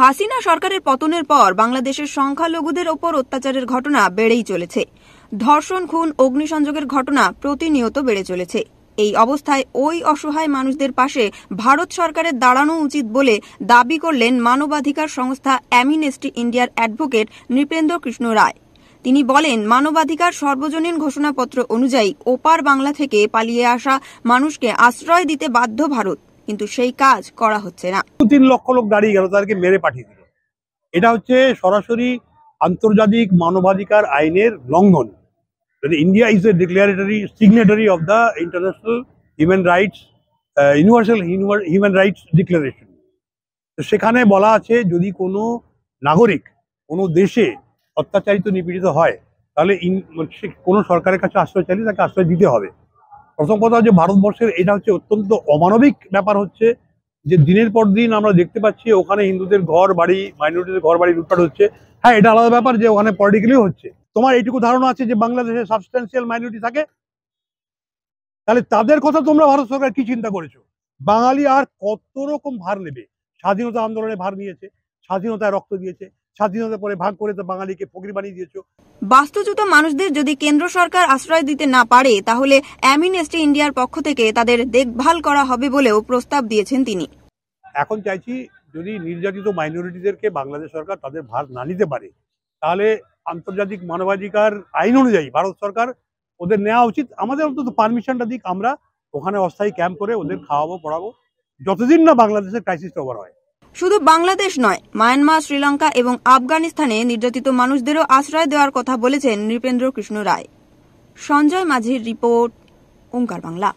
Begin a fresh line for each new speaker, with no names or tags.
হাসিনা সরকারের পতনের পর বাংলাদেশের সংখ্যালঘুদের ওপর অত্যাচারের ঘটনা বেড়েই চলেছে। ধর্ষণ, খুন, অগ্নিসংযোগের ঘটনা প্রতিনিয়ত বেড়ে চলেছে। এই অবস্থায় ওই অসহায় মানুষদের পাশে ভারত সরকারের দাঁড়ানো উচিত বলে দাবি করলেন মানবাধিকার সংস্থা অ্যামনেস্টি ইন্ডিয়ার অ্যাডভোকেট নৃপেন্দ্র কৃষ্ণ রায়। তিনি বলেন, মানবাধিকার সর্বজনীন ঘোষণাপত্র অনুযায়ী ওপার বাংলা থেকে পালিয়ে আসা মানুষকে আশ্রয় দিতে বাধ্য ভারত, কিন্তু সেই কাজ করা হচ্ছে না।
3 লক্ষ লোক দাঁড়িয়ে গেল, তাদেরকে মেরে পাঠিয়ে দিল। এটা হচ্ছে সরাসরি আন্তর্জাতিক মানবাধিকার আইনের লঙ্ঘন। India is a declaratory signatory of the international human rights universal human rights declaration. তো সেখানে বলা আছে, যদি কোনো নাগরিক কোনো দেশে অত্যাচারিত নিপীড়িত হয়, তাহলে কোনো সরকারের কাছে আশ্রয় চাইলে তাকে আশ্রয় দিতে হবে। প্রথম কথা হচ্ছে, ভারতবর্ষের এটা হচ্ছে অত্যন্ত অমানবিক ব্যাপার হচ্ছে যে দিনের পর দিন আমরা দেখতে পাচ্ছি ওখানে হিন্দুদের ঘর বাড়ি, মাইনরিটিদের ঘর বাড়ি লুটপাট হচ্ছে। হ্যাঁ, এটা আলাদা ব্যাপার যে ওখানে পলিটিক্যালি হচ্ছে। তোমার এইটুকু ধারণা আছে যে বাংলাদেশে সাবস্ট্যান্সিয়াল মাইনরিটি থাকে, তাহলে তাদের কথা তোমরা ভারত সরকার কি চিন্তা করেছো? বাঙালি আর কত রকম ভার নেবে? স্বাধীনতা আন্দোলনে ভার নিয়েছে, স্বাধীনতায় রক্ত দিয়েছে, স্বাধীনতার পরে ভাগ করে তো বাঙালিকে ফকির বানিয়ে দিয়েছো।
বাস্তুচ্যুত মানুষদের যদি কেন্দ্র সরকার আশ্রয় দিতে না পারে, তাহলে অ্যামনেস্টি ইন্ডিয়ার পক্ষ থেকে তাদের দেখভাল করা হবে বলেও প্রস্তাব দিয়েছেন তিনি।
এখন চাইছি, যদি নির্যাতিত মাইনরিটিদেরকে বাংলাদেশ সরকার তাদের ভার না নিতে পারে, তাহলে আন্তর্জাতিক মানবাধিকার আইন অনুযায়ী ভারত সরকার ওদের নেওয়া উচিত। আমাদের অন্তত পারমিশনটা দিক, আমরা ওখানে অস্থায়ী ক্যাম্প করে ওদের খাওয়াবো পড়াবো, যতদিন না বাংলাদেশের ক্রাইসিস ওভার হয়।
শুধু বাংলাদেশ নয়, মায়ানমার, শ্রীলঙ্কা এবং আফগানিস্তানে নির্যাতিত মানুষদেরও আশ্রয় দেওয়ার কথা বলেছেন নৃপেন্দ্র কৃষ্ণ রায়। সঞ্জয় মাঝির রিপোর্ট, ওঙ্কার বাংলা।